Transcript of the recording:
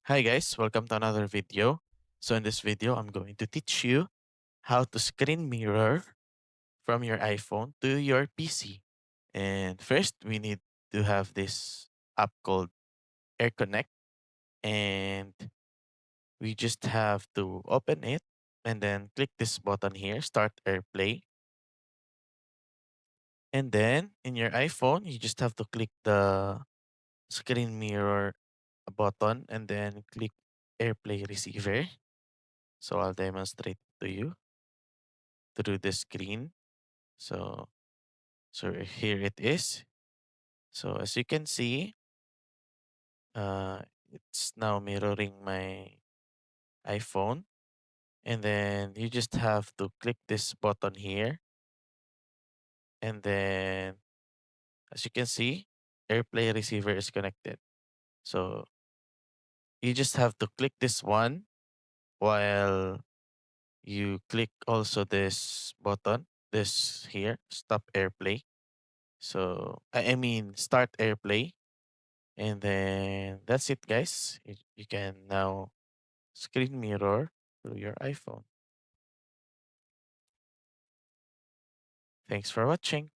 Hi guys, welcome to another video. So in this video, I'm going to teach you how to screen mirror from your iPhone to your PC. And first, we need to have this app called Air Connect, and we just have to open it and then click this button here, Start AirPlay. And then in your iPhone, you just have to click the screen mirror button and then click AirPlay receiver. So I'll demonstrate to you through the screen. So here it is. So as you can see, uh, it's now mirroring my iPhone. And then you just have to click this button here. And then as you can see, AirPlay receiver is connected. So you just have to click this one while you click also this button, this here, stop AirPlay. So I mean start AirPlay. And then that's it, guys. You can now screen mirror through your iPhone. Thanks for watching.